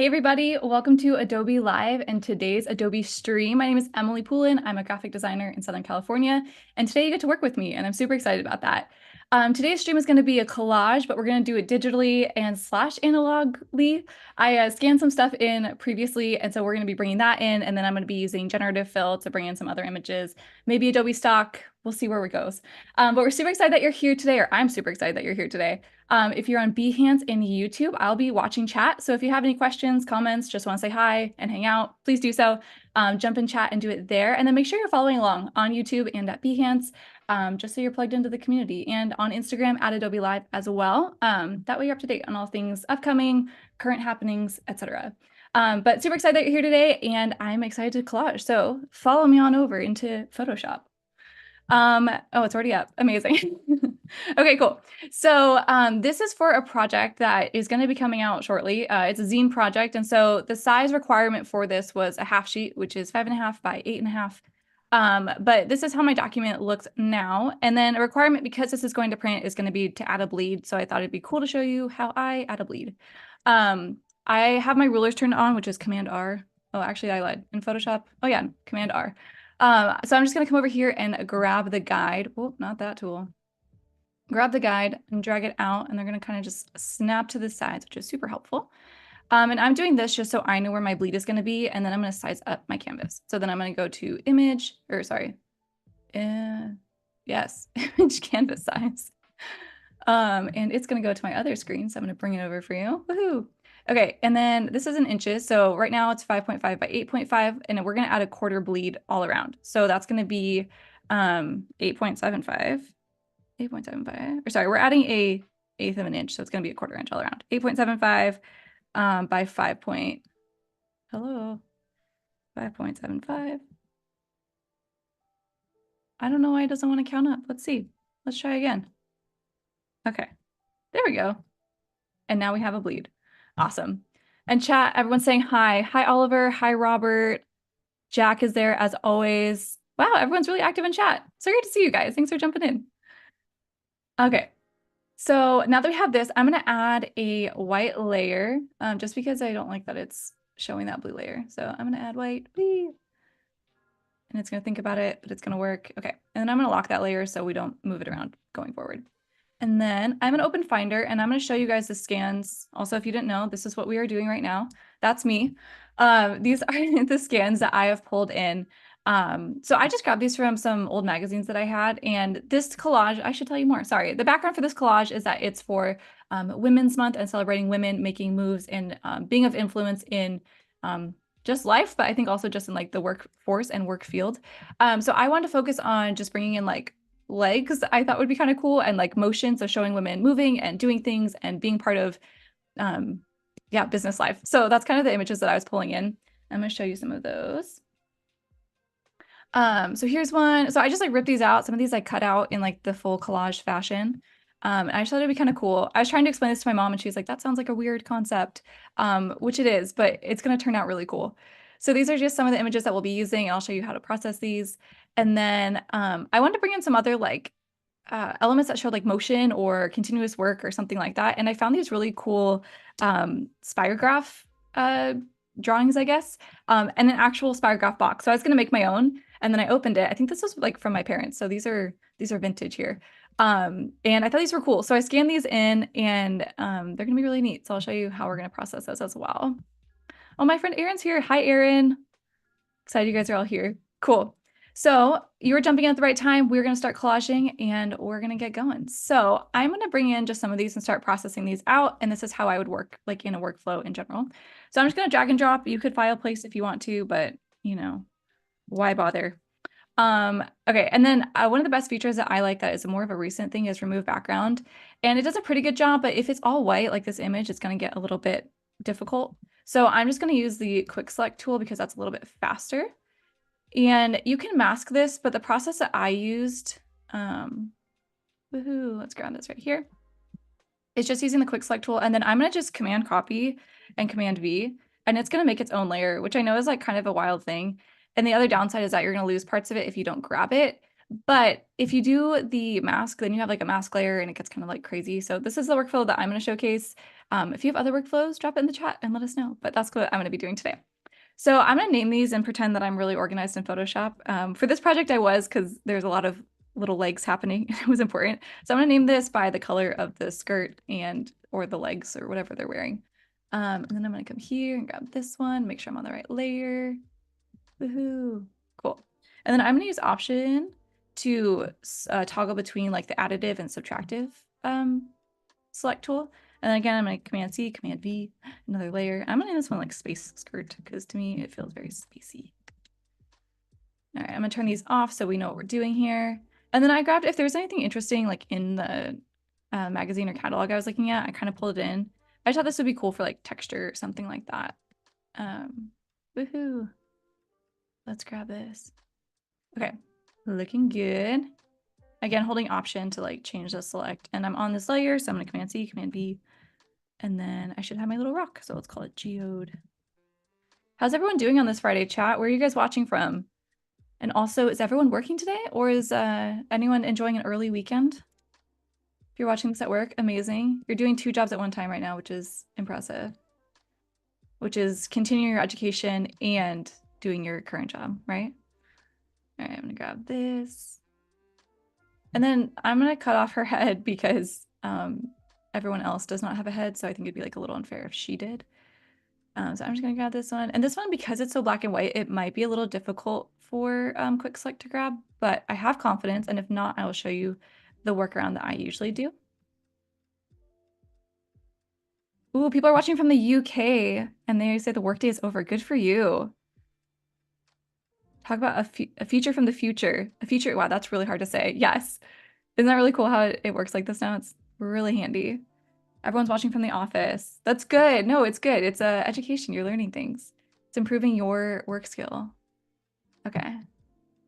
Hey everybody, welcome to Adobe Live and today's Adobe stream. My name is Emily Poulin. I'm a graphic designer in Southern California, and today you get to work with me, and I'm super excited about that. Today's stream is going to be a collage, but we're going to do it digitally and / analogly. I scanned some stuff in previously, and so we're going to be bringing that in, and then I'm going to be using Generative Fill to bring in some other images, maybe Adobe stock. We'll see where it goes. But we're super excited that you're here today, or I'm super excited that you're here today. If you're on Behance and YouTube, I'll be watching chat. So if you have any questions, comments, just want to say hi and hang out, please do so. Jump in chat and do it there. And then make sure you're following along on YouTube and at Behance, just so you're plugged into the community, and on Instagram at Adobe Live as well. That way you're up to date on all things upcoming, current happenings, etc. But super excited that you're here today, and I'm excited to collage. So follow me on over into Photoshop. Oh, it's already up. Amazing. Okay, cool. So this is for a project that is going to be coming out shortly. It's a zine project. And so the size requirement for this was a half sheet, which is 5.5 by 8.5. But this is how my document looks now. And then a requirement, because this is going to print, is going to be to add a bleed. So I thought it'd be cool to show you how I add a bleed. I have my rulers turned on, which is Command R. Oh, actually, I lied. In Photoshop. Oh yeah, Command R. So I'm just going to come over here and grab the guide. Oh, not that tool. Grab the guide and drag it out, and they're going to kind of just snap to the sides, which is super helpful. And I'm doing this just so I know where my bleed is going to be, and then I'm going to size up my canvas. So then I'm going to go to image, or sorry, yes, image canvas size. And it's going to go to my other screen, so I'm going to bring it over for you. Woohoo! Okay, and then this is in inches. So right now it's 5.5 by 8.5, and we're going to add a quarter bleed all around. So that's going to be 8.75. 8.75, or sorry, we're adding a eighth of an inch, so it's going to be a quarter inch all around. 8.75 by 5.75. I don't know why it doesn't want to count up. Let's see. Let's try again. Okay, there we go. And now we have a bleed. Awesome. And chat, everyone's saying hi. Hi, Oliver. Hi, Robert. Jack is there as always. Wow, everyone's really active in chat. So great to see you guys. Thanks for jumping in. Okay, so now that we have this, I'm going to add a white layer, just because I don't like that it's showing that blue layer. So I'm going to add white, and it's going to think about it, but it's going to work. Okay, and then I'm going to lock that layer so we don't move it around going forward. And then I'm going to open Finder, and I'm going to show you guys the scans. Also, if you didn't know, this is what we are doing right now. That's me. These are the scans that I have pulled in. So I just grabbed these from some old magazines that I had, and this collage, I should tell you more. Sorry. The background for this collage is that it's for Women's Month and celebrating women making moves and being of influence in just life, but I think also just in like the workforce and work field. So I wanted to focus on just bringing in like legs, I thought would be kind of cool, and like motion, so showing women moving and doing things and being part of business life. So that's kind of the images that I was pulling in. I'm going to show you some of those. So here's one. So I just like ripped these out. Some of these I cut out in like the full collage fashion. And I just thought it'd be kind of cool. I was trying to explain this to my mom, and she was like, that sounds like a weird concept, which it is, but it's going to turn out really cool. So these are just some of the images that we'll be using, and I'll show you how to process these. And then I wanted to bring in some other like elements that showed like motion or continuous work or something like that. And I found these really cool spirograph drawings, I guess, and an actual spirograph box. So I was going to make my own, and then I opened it. I think this was like from my parents. So these are vintage here. And I thought these were cool. So I scanned these in, and they're going to be really neat. So I'll show you how we're going to process those as well. Oh, my friend Erin's here. Hi, Erin. Excited you guys are all here. Cool. So you were jumping in at the right time. We're going to start collaging, and we're going to get going. So I'm going to bring in just some of these and start processing these out. And this is how I would work like in a workflow in general. So I'm just going to drag and drop. You could file place if you want to, but you know, why bother? Okay. And then one of the best features that I like that is more of a recent thing is remove background. And it does a pretty good job, but if it's all white, like this image, it's going to get a little bit difficult. So I'm just going to use the quick select tool because that's a little bit faster. And you can mask this, but the process that I used, woohoo, let's grab this right here. It's just using the quick select tool. And then I'm going to just Command copy and Command V, and it's going to make its own layer, which I know is like kind of a wild thing. And the other downside is that you're going to lose parts of it if you don't grab it. But if you do the mask, then you have like a mask layer, and it gets kind of like crazy. So this is the workflow that I'm going to showcase. If you have other workflows, drop it in the chat and let us know, but that's what I'm going to be doing today. So I'm going to name these and pretend that I'm really organized in Photoshop. For this project I was, because there's a lot of little legs happening. It was important. So I'm going to name this by the color of the skirt or the legs or whatever they're wearing. And then I'm going to come here and grab this one, make sure I'm on the right layer. Woohoo. Cool. And then I'm going to use Option to toggle between like the additive and subtractive select tool. And then again, I'm going to Command C, Command V, another layer. I'm going to name this one like Space Skirt because to me it feels very spacey. All right, I'm going to turn these off so we know what we're doing here. And then I grabbed, if there's anything interesting like in the magazine or catalog I was looking at, I kind of pulled it in. I just thought this would be cool for like texture or something like that. Woohoo. Let's grab this. Okay, looking good. Again, holding Option to like change the select. And I'm on this layer, so I'm going to Command C, Command V. And then I should have my little rock, so let's call it Geode. How's everyone doing on this Friday, chat? Where are you guys watching from? And also, is everyone working today, or is anyone enjoying an early weekend? If you're watching this at work, amazing. You're doing 2 jobs at one time right now, which is impressive. Which is continuing your education and doing your current job, right? All right, I'm gonna grab this. And then I'm gonna cut off her head because everyone else does not have a head, so I think it'd be like a little unfair if she did. So I'm just gonna grab this one. And this one, because it's so black and white, it might be a little difficult for quick select to grab, but I have confidence. And if not, I will show you the workaround that I usually do. Ooh, people are watching from the UK and they say the workday is over. Good for you. Talk about a feature from the future. A feature, wow, that's really hard to say. Yes. Isn't that really cool how it works like this now? It's really handy. Everyone's watching from the office. That's good. No, it's good. It's education. You're learning things. It's improving your work skill. Okay.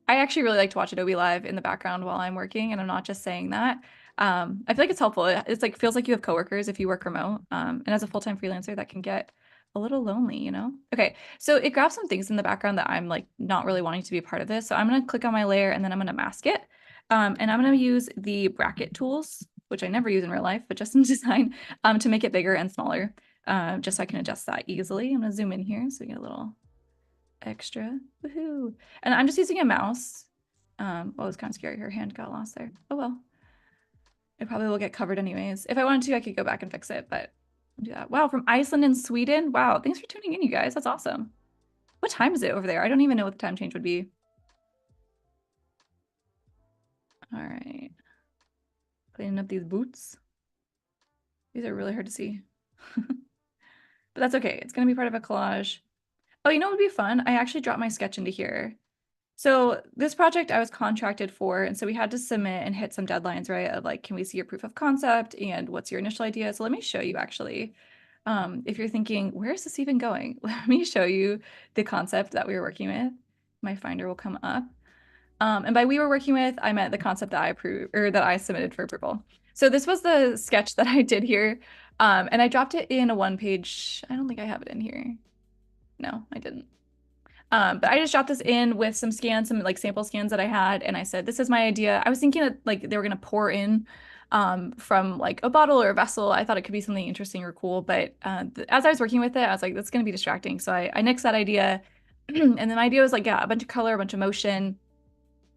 I actually really like to watch Adobe Live in the background while I'm working, and I'm not just saying that. I feel like it's helpful. It's like feels like you have coworkers if you work remote. And as a full-time freelancer, that can get a little lonely, you know? Okay, so it grabs some things in the background that I'm like not really wanting to be a part of this. So I'm gonna click on my layer and then I'm gonna mask it. And I'm gonna use the bracket tools, which I never use in real life, but just in design, to make it bigger and smaller, just so I can adjust that easily. I'm gonna zoom in here so we get a little extra. Woohoo. And I'm just using a mouse. Oh, it was kind of scary. Her hand got lost there. Oh well. It probably will get covered anyways. If I wanted to, I could go back and fix it, but I'll do that. Wow, from Iceland and Sweden. Wow, thanks for tuning in, you guys. That's awesome. What time is it over there? I don't even know what the time change would be. All right. Cleaning up these boots. These are really hard to see. But that's okay. It's going to be part of a collage. Oh, you know what would be fun? I actually dropped my sketch into here. So this project I was contracted for, and so we had to submit and hit some deadlines, right? Of like, can we see your proof of concept and what's your initial idea? So let me show you actually. If you're thinking, where is this even going? Let me show you the concept that we were working with. My Finder will come up. And by we were working with, I meant the concept that I approved or that I submitted for approval. So this was the sketch that I did here. And I dropped it in a 1-page. I don't think I have it in here. No, I didn't. But I just dropped this in with some scans, some like sample scans that I had, and I said, this is my idea. I was thinking that like they were gonna pour in from like a bottle or a vessel. I thought it could be something interesting or cool, but as I was working with it, I was like, that's gonna be distracting. So I nixed that idea. And then my idea was like, yeah, a bunch of color, a bunch of motion,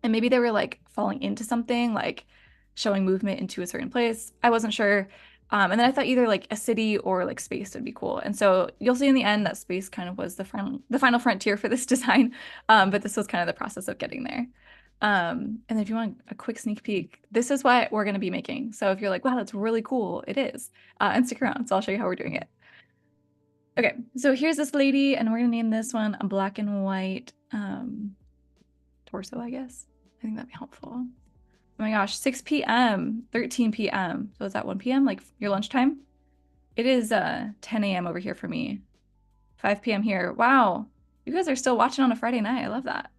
and maybe they were like falling into something, like showing movement into a certain place. I wasn't sure. And then I thought either like a city or like space would be cool. And so you'll see in the end that space kind of was the final frontier for this design. But this was kind of the process of getting there. And then if you want a quick sneak peek, this is what we're going to be making. So if you're like, wow, that's really cool, it is. And stick around. So I'll show you how we're doing it. Okay, so here's this lady, and we're going to name this one a black and white torso, I guess. I think that'd be helpful. Oh my gosh, 6 p.m., 13 p.m. So is that 1 p.m., like your lunchtime? It is 10 a.m. over here for me. 5 p.m. here. Wow, you guys are still watching on a Friday night. I love that.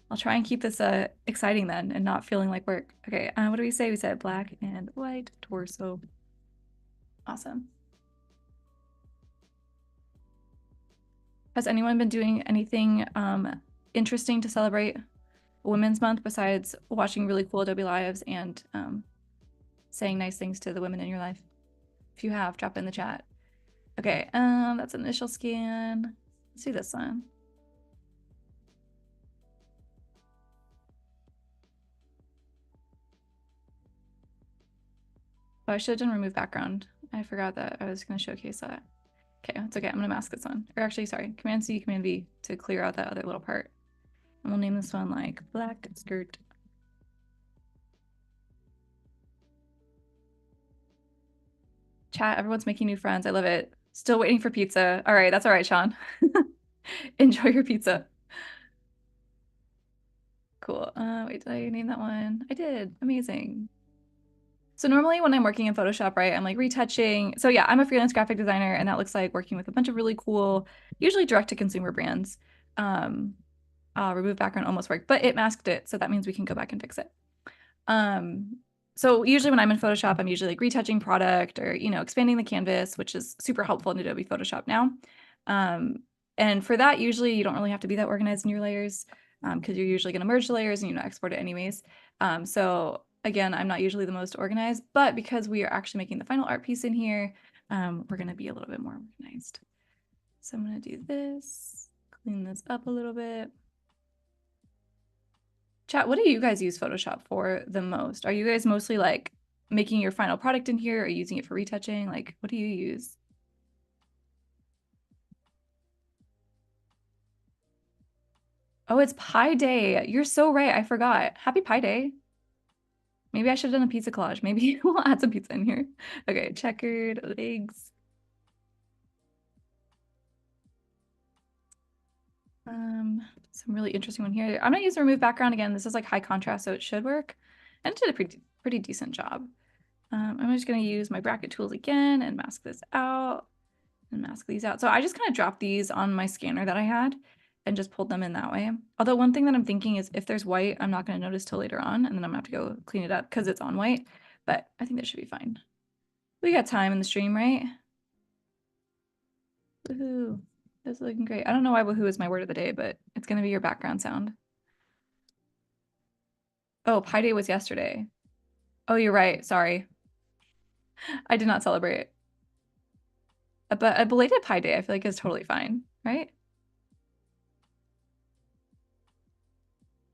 I'll try and keep this exciting then and not feeling like work. Okay, what do we say? We said black and white torso. Awesome. Has anyone been doing anything interesting to celebrate Women's Month besides watching really cool Adobe Lives and saying nice things to the women in your life? If you have, drop it in the chat. Okay, that's initial scan. Let's do this one. Oh, I should have done remove background. I forgot that I was going to showcase that. Okay, that's okay. I'm going to mask this one. Or actually, sorry, Command C, Command V to clear out that other little part. And we'll name this one like black skirt. Chat, everyone's making new friends. I love it. Still waiting for pizza. All right, that's all right, Sean. Enjoy your pizza. Cool. Wait, did I name that one? I did. Amazing. So normally when I'm working in Photoshop, right, I'm like retouching. So yeah, I'm a freelance graphic designer, and that looks like working with a bunch of really cool, usually direct-to-consumer brands. Remove background almost worked, but it masked it, so that means we can go back and fix it. So usually when I'm in Photoshop, I'm usually like retouching product or, expanding the canvas, which is super helpful in Adobe Photoshop now. And for that, usually you don't really have to be that organized in your layers because you're usually going to merge the layers and export it anyways. So again, I'm not usually the most organized, but because we are actually making the final art piece in here, we're going to be a little bit more organized. So I'm going to do this, clean this up a little bit. Chat, what do you guys use Photoshop for the most? Are you guys mostly like making your final product in here or using it for retouching? Like, what do you use? Oh, it's Pi Day. You're so right. I forgot. Happy Pi Day. Maybe I should have done a pizza collage. Maybe we'll add some pizza in here. Okay, checkered legs. Some really interesting one here. I'm gonna use remove background again. This is like high contrast, so it should work. And it did a pretty decent job. I'm just gonna use my bracket tools again and mask this out and mask these out. So I just kind of dropped these on my scanner that I had and just pulled them in that way. Although one thing that I'm thinking is if there's white, I'm not gonna notice till later on, and then I'm gonna have to go clean it up because it's on white, but I think that should be fine. We got time in the stream, right? Woohoo. This is looking great. I don't know why woohoo is my word of the day, but it's gonna be your background sound. Oh, Pi Day was yesterday. Oh, you're right. Sorry. I did not celebrate. But a belated Pi Day, I feel like is totally fine, right?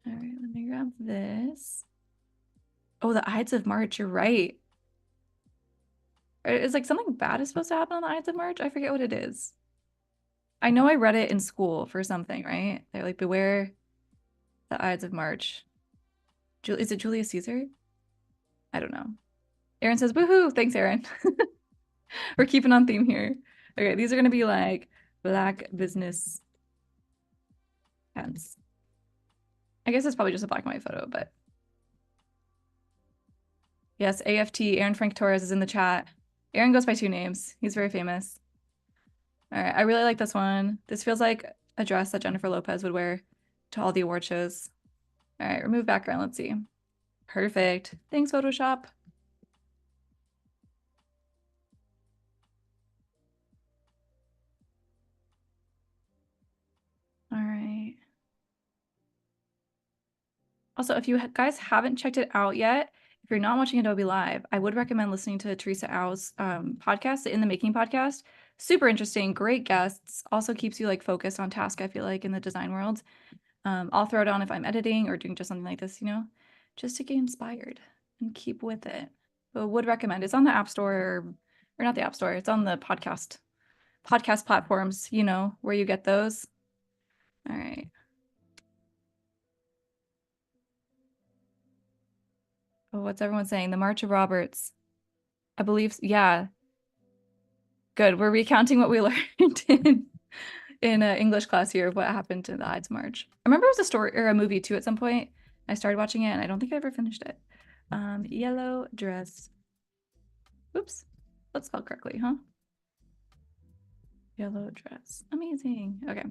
All right, let me grab this. Oh, the Ides of March, you're right. Is like something bad is supposed to happen on the Ides of March? I forget what it is. I know I read it in school for something, right? They're like, beware the Ides of March. Is it Julius Caesar? I don't know. Aaron says, woohoo! Thanks, Aaron. We're keeping on theme here. Okay, these are gonna be like black business pants. I guess it's probably just a black and white photo, but yes, AFT, Aaron Frank Torres is in the chat. Aaron goes by 2 names. He's very famous. All right, I really like this one. This feels like a dress that Jennifer Lopez would wear to all the award shows. All right, remove background. Let's see. Perfect. Thanks, Photoshop. All right. Also, if you guys haven't checked it out yet, if you're not watching Adobe Live, I would recommend listening to Teresa Au's podcast, the In the Making podcast. Super interesting, great guests. Also keeps you like focused on task, I feel like, in the design world. I'll throw it on if I'm editing or doing just something like this, just to get inspired and keep with it. But would recommend. It's on the App Store, or not the App Store. It's on the podcast platforms, where you get those. All right. Oh, what's everyone saying? The March of Roberts. I believe, yeah. Good. We're recounting what we learned in English class here of what happened to the Ides March. I remember it was a story or a movie too at some point. I started watching it and I don't think I ever finished it. Yellow dress. Oops. Let's spell correctly, huh? Yellow dress. Amazing. Okay.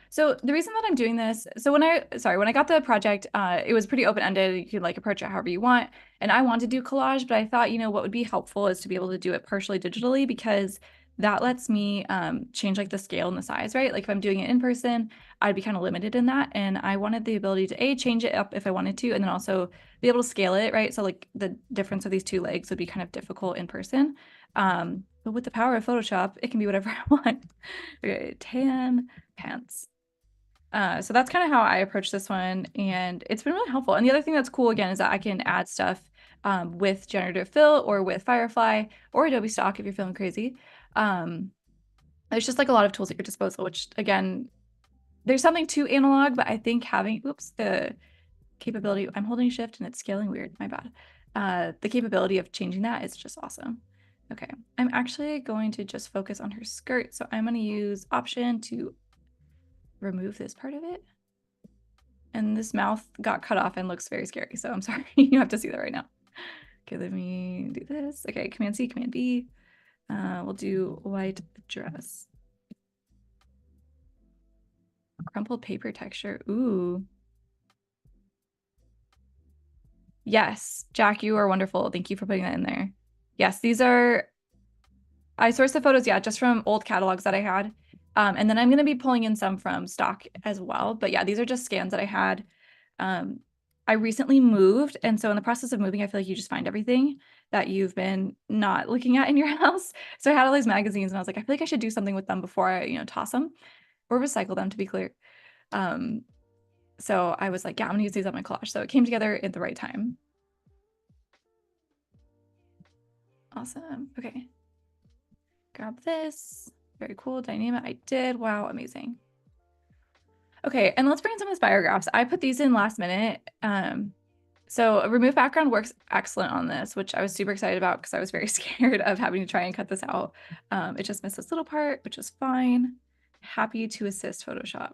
So the reason that I'm doing this, so when I got the project, it was pretty open-ended. You could like approach it however you want. And I wanted to do collage, but I thought, what would be helpful is to be able to do it partially digitally because that lets me change like the scale and the size, right? Like if I'm doing it in person, I'd be kind of limited in that. And I wanted the ability to change it up if I wanted to, and then also be able to scale it, right? So like the difference of these two legs would be kind of difficult in person. But with the power of Photoshop, it can be whatever I want. Okay, tan pants. So that's kind of how I approach this one, and it's been really helpful. And the other thing that's cool again is that I can add stuff with Generative Fill or with Firefly or Adobe Stock if you're feeling crazy. There's just like a lot of tools at your disposal, which again, there's something to analog, but I think having, the capability, I'm holding shift and it's scaling weird, my bad. The capability of changing that is just awesome. Okay, I'm actually going to just focus on her skirt. So I'm going to use Option to remove this part of it. And this mouth got cut off and looks very scary. So I'm sorry, you have to see that right now. Okay, let me do this. Okay, Command C, Command B. We'll do white dress. Crumpled paper texture. Ooh. Yes, Jack, you are wonderful. Thank you for putting that in there. Yes, these are, I sourced the photos, yeah, just from old catalogs that I had. And then I'm going to be pulling in some from stock as well. But yeah, these are just scans that I had. I recently moved. And so in the process of moving, I feel like you just find everything that you've been not looking at in your house. So I had all these magazines and I was like, I feel like I should do something with them before I, toss them or recycle them, to be clear. So I was like, yeah, I'm gonna use these on my collage. So it came together at the right time. Awesome. Okay. Grab this. Very cool. Dynamic. I did. Wow. Amazing. Okay. And let's bring in some of the spirographs. I put these in last minute. So remove background works excellent on this, which I was super excited about because I was very scared of having to try and cut this out. It just missed this little part, which is fine. Happy to assist Photoshop.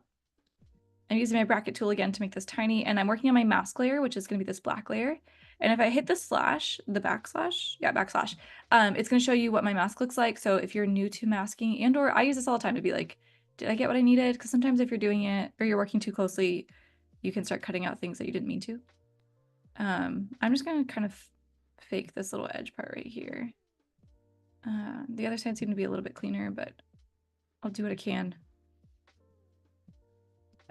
I'm using my bracket tool again to make this tiny, and I'm working on my mask layer, which is going to be this black layer. And if I hit the backslash, it's going to show you what my mask looks like. So if you're new to masking, and or I use this all the time to be like, did I get what I needed? Because sometimes if you're doing it or you're working too closely, you can start cutting out things that you didn't mean to. I'm just going to kind of fake this little edge part right here. The other side seemed to be a little bit cleaner, but I'll do what I can.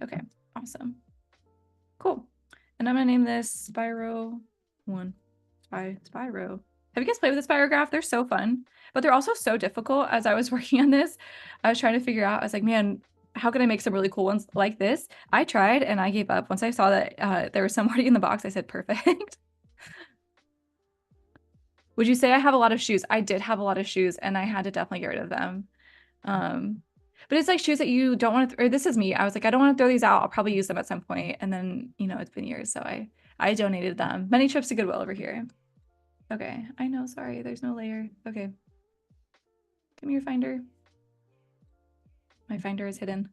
Okay, awesome. Cool. And I'm gonna name this Spyro 1. Spyro. Have you guys played with the spirograph? They're so fun, but they're also so difficult. As I was working on this, I was trying to figure out, I was like, man, how can I make some really cool ones like this? I tried and I gave up. Once I saw that there was some already in the box, I said, perfect. Would you say I have a lot of shoes? I did have a lot of shoes and I had to definitely get rid of them. But it's like shoes that you don't want to, or this is me. I was like, I don't want to throw these out. I'll probably use them at some point. And then, it's been years. So I donated them. Many trips to Goodwill over here. Okay. I know. Sorry. There's no layer. Okay. Give me your finder. My finder is hidden.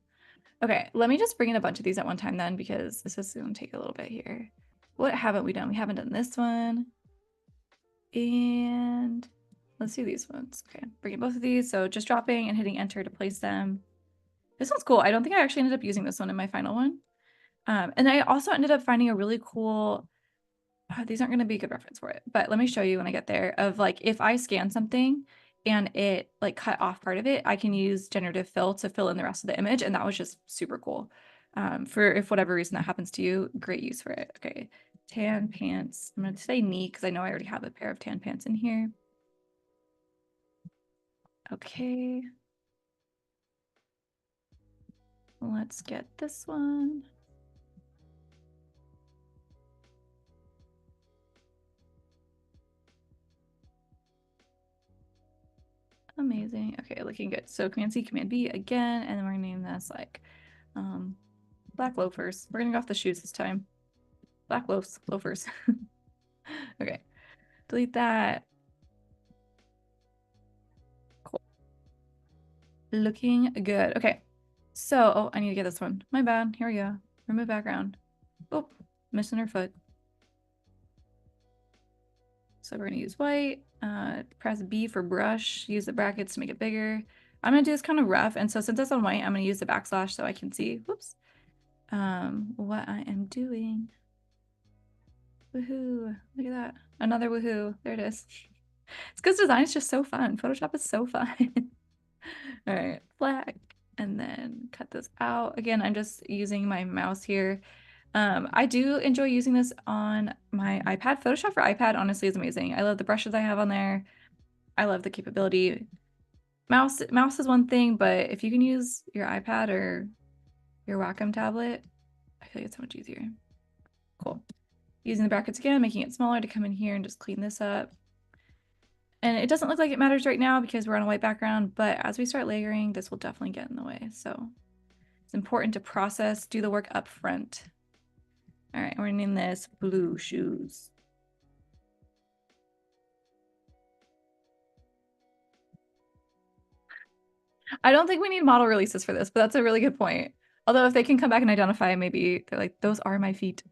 Okay. Let me just bring in a bunch of these at one time then, because this is going to take a little bit here. What haven't we done? We haven't done this one. And let's do these ones. Okay. Bringing both of these. So just dropping and hitting enter to place them. This one's cool. I don't think I actually ended up using this one in my final one. And I also ended up finding a really cool, these aren't going to be a good reference for it, but let me show you when I get there, of like, if I scan something and it like cut off part of it, I can use Generative Fill to fill in the rest of the image. And that was just super cool. For if whatever reason that happens to you, great use for it. Okay. Tan pants. I'm going to say knee because I know I already have a pair of tan pants in here. Okay. Let's get this one. Amazing. Okay, looking good. So Command C, Command B again, and then we're gonna name this like black loafers. We're gonna go off the shoes this time. Black loafers. Okay. Delete that. Cool. Looking good. Okay. So, oh, I need to get this one. My bad. Here we go. Remove background. Oh, missing her foot. So we're gonna use white. Press B for brush. Use the brackets to make it bigger. I'm gonna do this kind of rough, and so since it's on white, I'm gonna use the backslash so I can see. Whoops. What I am doing. Woohoo! Look at that. Another woohoo. There it is. It's because design is just so fun. Photoshop is so fun. All right, black, and then cut this out. Again, I'm just using my mouse here. I do enjoy using this on my iPad. Photoshop for iPad honestly is amazing. I love the brushes I have on there. I love the capability. Mouse is one thing, but if you can use your iPad or your Wacom tablet, I feel like it's so much easier. Cool. Using the brackets again, making it smaller to come in here and just clean this up. And it doesn't look like it matters right now because we're on a white background, but as we start layering, this will definitely get in the way. So it's important to process, do the work up front. All right, we're naming this blue shoes. I don't think we need model releases for this, but that's a really good point. Although if they can come back and identify, maybe they're like, those are my feet.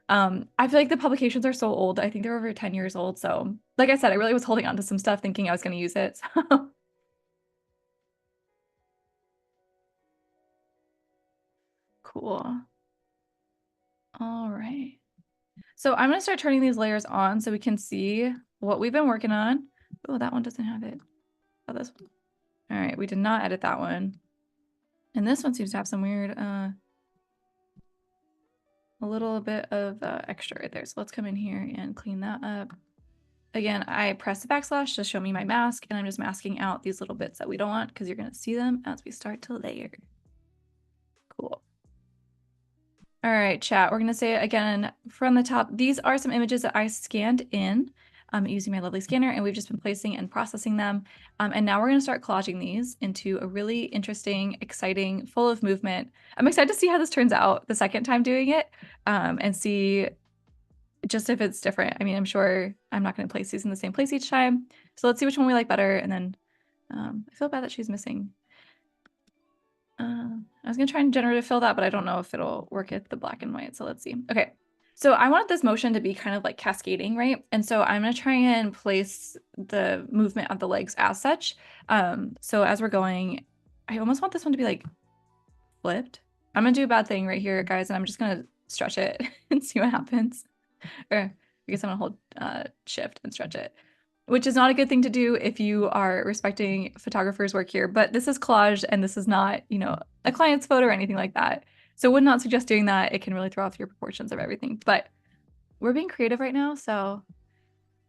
I feel like the publications are so old. I think they're over 10 years old. So like I said, I really was holding on to some stuff thinking I was going to use it. So. Cool. All right. So I'm going to start turning these layers on so we can see what we've been working on. Oh, that one doesn't have it. Oh, this one. All right, we did not edit that one. And this one seems to have some weird, a little bit of extra right there. So let's come in here and clean that up. Again, I press the backslash to show me my mask, and I'm just masking out these little bits that we don't want because you're going to see them as we start to layer. Cool. All right, chat, we're going to say it again from the top. These are some images that I scanned in using my lovely scanner, and we've just been placing and processing them. And now we're going to start collaging these into a really interesting, exciting, full of movement. I'm excited to see how this turns out the second time doing it and see just if it's different. I mean, I'm sure I'm not going to place these in the same place each time. So let's see which one we like better. And then I feel bad that she's missing. I was going to try and generative fill that, but I don't know if it'll work at the black and white. So let's see. Okay. So I want this motion to be kind of like cascading, right? And so I'm going to try and place the movement of the legs as such. So as we're going, I almost want this one to be like flipped. I'm going to do a bad thing right here, guys, and I'm just going to stretch it and see what happens. Or I guess I'm going to hold shift and stretch it, which is not a good thing to do if you are respecting photographers' work here. But this is collage and this is not, you know, a client's photo or anything like that. So would not suggest doing that. It can really throw off your proportions of everything. But we're being creative right now, so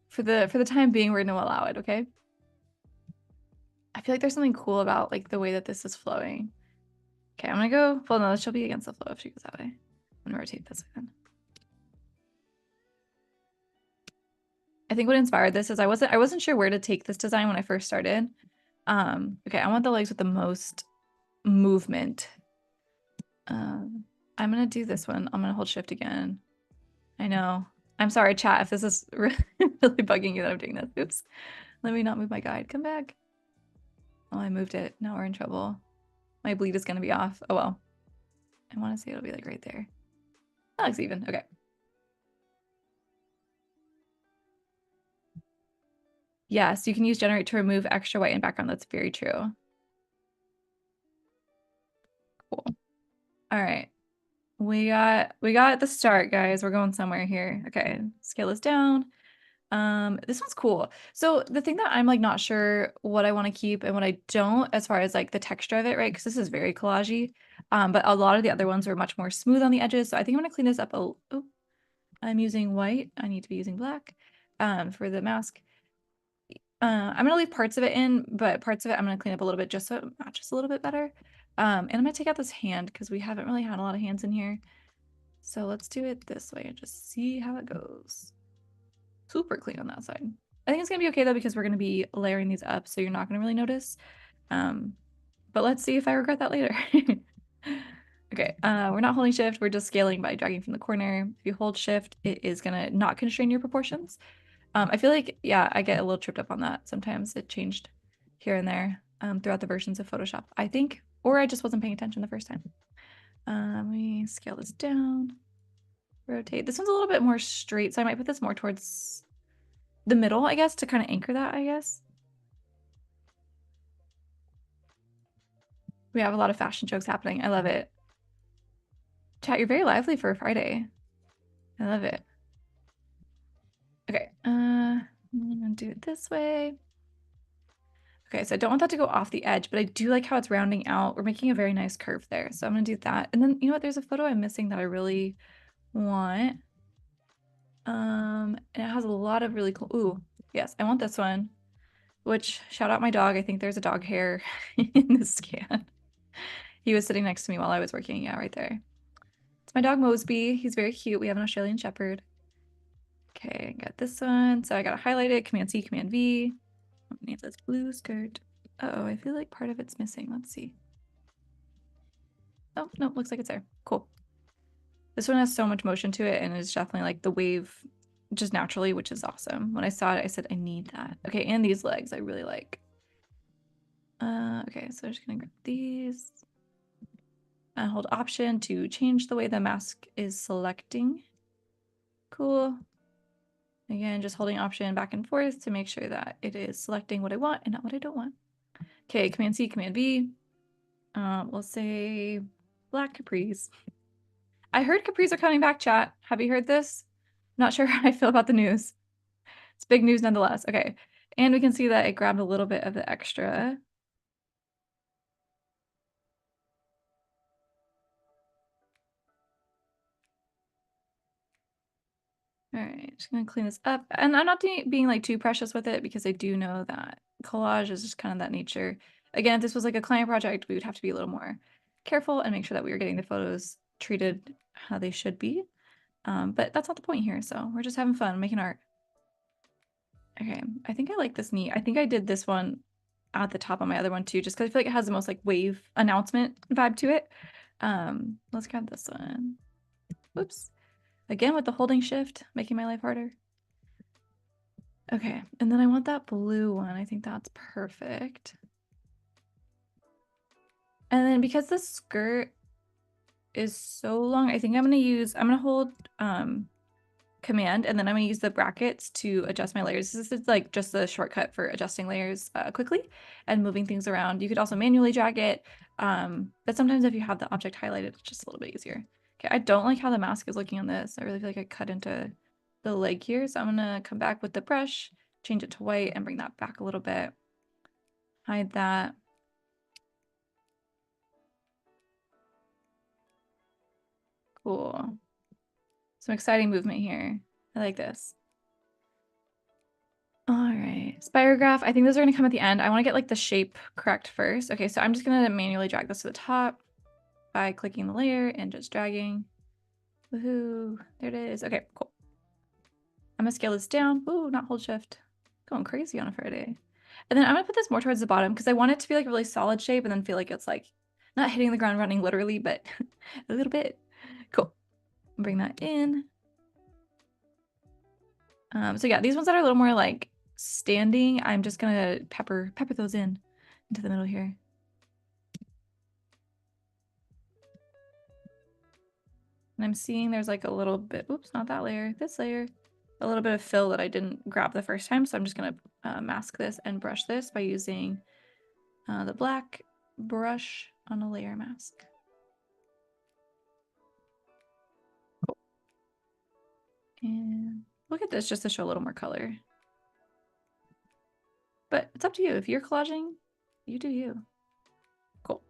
for the time being, we're gonna allow it, okay? I feel like there's something cool about like the way that this is flowing. Okay, I'm gonna go, well no, she'll be against the flow if she goes that way. I'm gonna rotate this again. I think what inspired this is I wasn't sure where to take this design when I first started. Okay, I want the legs with the most movement. I'm gonna do this one. I'm gonna hold shift again. I know. I'm sorry, chat, if this is really bugging you that I'm doing this. Oops. Let me not move my guide. Come back. Oh, I moved it. Now we're in trouble. My bleed is gonna be off. Oh well. I want to say it'll be like right there. That looks even. Okay. Yes, you can use generate to remove extra white in background. That's very true. Cool. All right. We got the start, guys. We're going somewhere here. Okay, scale this down. This one's cool. So the thing that I'm like not sure what I want to keep and what I don't as far as like the texture of it, right? Because this is very collagey. But a lot of the other ones are much more smooth on the edges. So I think I'm gonna clean this up a oh, I'm using white. I need to be using black for the mask. I'm gonna leave parts of it in, but parts of it I'm gonna clean up a little bit just so it matches a little bit better. And I'm gonna take out this hand because we haven't really had a lot of hands in here. So let's do it this way and just see how it goes. Super clean on that side. I think it's gonna be okay though because we're gonna be layering these up, so you're not gonna really notice. But let's see if I regret that later. Okay, we're not holding shift, we're just scaling by dragging from the corner. If you hold shift, it is gonna not constrain your proportions. I feel like, yeah, I get a little tripped up on that. Sometimes it changed here and there throughout the versions of Photoshop, I think, or I just wasn't paying attention the first time. Let me scale this down, rotate. This one's a little bit more straight, so I might put this more towards the middle, I guess, to kind of anchor that, I guess. We have a lot of fashion jokes happening. I love it. Chat, you're very lively for a Friday. I love it. Okay, I'm gonna do it this way. Okay, so I don't want that to go off the edge, but I do like how it's rounding out. We're making a very nice curve there. So I'm gonna do that. And then, you know what? There's a photo I'm missing that I really want. And it has a lot of really cool, ooh, yes, I want this one, which shout out my dog. I think there's a dog hair in the scan. He was sitting next to me while I was working. Yeah, right there. It's my dog Mosby. He's very cute. We have an Australian Shepherd. Okay, got this one. So I gotta highlight it, Command C, Command V. Name this blue skirt. Uh-oh, I feel like part of it's missing. Let's see. Oh, no, looks like it's there. Cool. This one has so much motion to it and it's definitely like the wave just naturally, which is awesome. When I saw it, I said, I need that. Okay, and these legs I really like. Okay, so I'm just gonna grab these. And hold Option to change the way the mask is selecting. Cool. Again, just holding Option back and forth to make sure that it is selecting what I want and not what I don't want. Okay, Command C, Command V. We'll say black capris. I heard capris are coming back, chat. Have you heard this? Not sure how I feel about the news. It's big news nonetheless. Okay, and we can see that it grabbed a little bit of the extra. All right, just gonna clean this up. And I'm not being like too precious with it because I do know that collage is just kind of that nature. Again, if this was like a client project, we would have to be a little more careful and make sure that we were getting the photos treated how they should be. But that's not the point here, so we're just having fun making art. Okay, I think I like this neat. I think I did this one at the top on my other one too, just because I feel like it has the most like wave announcement vibe to it. Let's grab this one. Whoops. Again with the holding shift, making my life harder. Okay, and then I want that blue one. I think that's perfect. And then because the skirt is so long, I think I'm gonna hold Command, and then I'm gonna use the brackets to adjust my layers. This is like just the shortcut for adjusting layers quickly and moving things around. You could also manually drag it, but sometimes if you have the object highlighted, it's just a little bit easier. Okay, I don't like how the mask is looking on this. I really feel like I cut into the leg here, so I'm gonna come back with the brush, change it to white, and bring that back a little bit. Hide that. Cool. Some exciting movement here. I like this. All right, spirograph. I think those are gonna come at the end. I want to get like the shape correct first. Okay, so I'm just gonna manually drag this to the top by clicking the layer and just dragging. Woohoo! There it is. Okay, cool. I'm gonna scale this down. Ooh, not hold shift. Going crazy on a Friday. And then I'm gonna put this more towards the bottom because I want it to be like a really solid shape and then feel like it's like not hitting the ground running literally, but a little bit. Cool. Bring that in. So yeah, these ones that are a little more like standing, I'm just gonna pepper those in into the middle here. And I'm seeing there's like a little bit, oops, not that layer, this layer, a little bit of fill that I didn't grab the first time. So I'm just gonna mask this and brush this by using the black brush on a layer mask. Cool. And look at this just to show a little more color. But it's up to you. If you're collaging, you do you. Cool.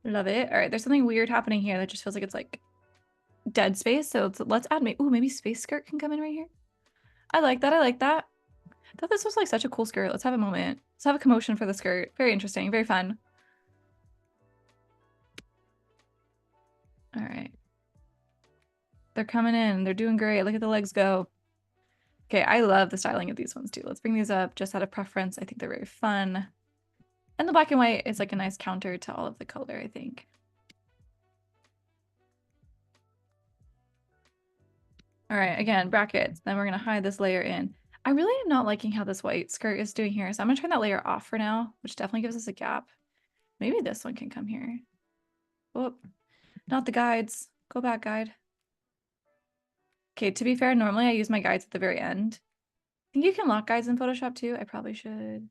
Love it. All right, there's something weird happening here that just feels like it's like dead space. So let's add, ooh, maybe space skirt can come in right here. I like that. I like that. I thought this was like such a cool skirt. Let's have a moment. Let's have a commotion for the skirt. Very interesting. Very fun. All right. They're coming in. They're doing great. Look at the legs go. Okay, I love the styling of these ones too. Let's bring these up just out of preference. I think they're very fun. And the black and white is like a nice counter to all of the color, I think. All right, again, brackets. Then we're gonna hide this layer in. I really am not liking how this white skirt is doing here. So I'm gonna turn that layer off for now, which definitely gives us a gap. Maybe this one can come here. Oh, not the guides. Go back, guide. Okay, to be fair, normally I use my guides at the very end. I think you can lock guides in Photoshop too. I probably should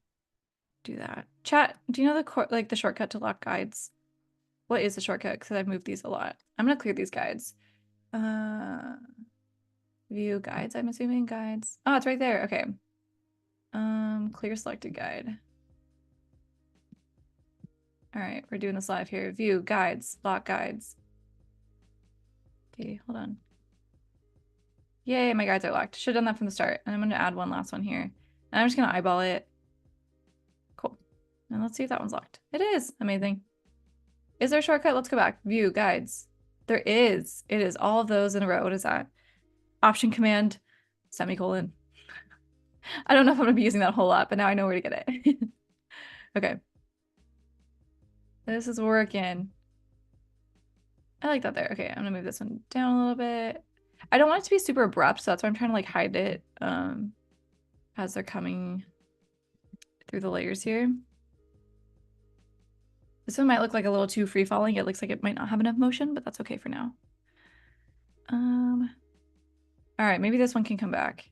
do that. Chat, do you know the shortcut to lock guides? What is the shortcut? Because I've moved these a lot. I'm gonna clear these guides. View guides, I'm assuming guides. Oh, it's right there. Okay. Clear selected guide. All right, we're doing this live here. View, guides, lock guides. Okay, hold on. Yay, my guides are locked. Should have done that from the start. And I'm going to add one last one here. And I'm just going to eyeball it. Cool. And let's see if that one's locked. It is. Amazing. Is there a shortcut? Let's go back. View, guides. There is. It is all of those in a row. What is that? Option command, semicolon. I don't know if I'm going to be using that a whole lot, but now I know where to get it. Okay. This is working. I like that there. Okay, I'm gonna move this one down a little bit. I don't want it to be super abrupt, so that's why I'm trying to like hide it as they're coming through the layers here. This one might look like a little too free-falling. It looks like it might not have enough motion, but that's okay for now. All right, maybe this one can come back.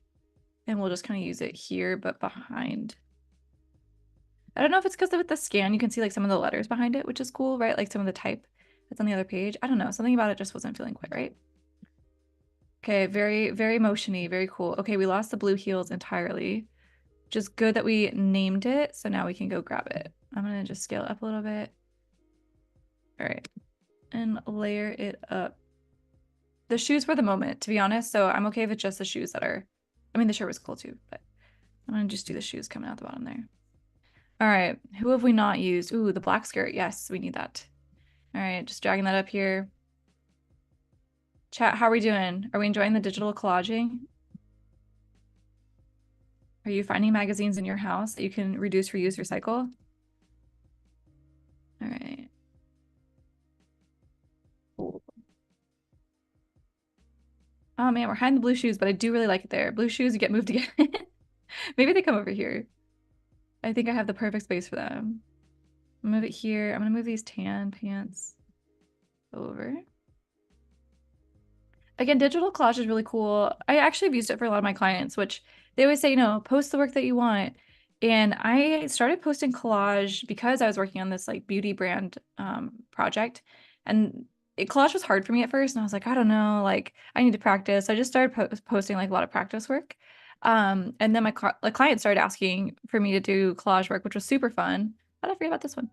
And we'll just kind of use it here, but behind. I don't know if it's because with the scan, you can see like some of the letters behind it, which is cool, right? Like some of the type that's on the other page. I don't know. Something about it just wasn't feeling quite right. Okay, very, very motiony, very cool. Okay, we lost the blue heels entirely. Just good that we named it, so now we can go grab it. I'm gonna just scale it up a little bit. All right, and layer it up. The shoes for the moment, to be honest, so I'm okay with just the shoes that are, I mean, the shirt was cool too, but I'm gonna just do the shoes coming out the bottom there. All right, who have we not used? Ooh, the black skirt, yes, we need that. All right, just dragging that up here. Chat, how are we doing? Are we enjoying the digital collaging? Are you finding magazines in your house that you can reduce, reuse, recycle? All right. Cool. Oh man, we're hiding the blue shoes, but I do really like it there. Blue shoes, you get moved again. Maybe they come over here. I think I have the perfect space for them. I'll move it here. I'm gonna move these tan pants over. Again, digital collage is really cool. I actually have used it for a lot of my clients, which they always say, you know, post the work that you want. And I started posting collage because I was working on this like beauty brand project. And collage was hard for me at first. And I was like, I don't know, like I need to practice. I just started posting like a lot of practice work. And then my client started asking for me to do collage work, which was super fun. How did I forget about this one?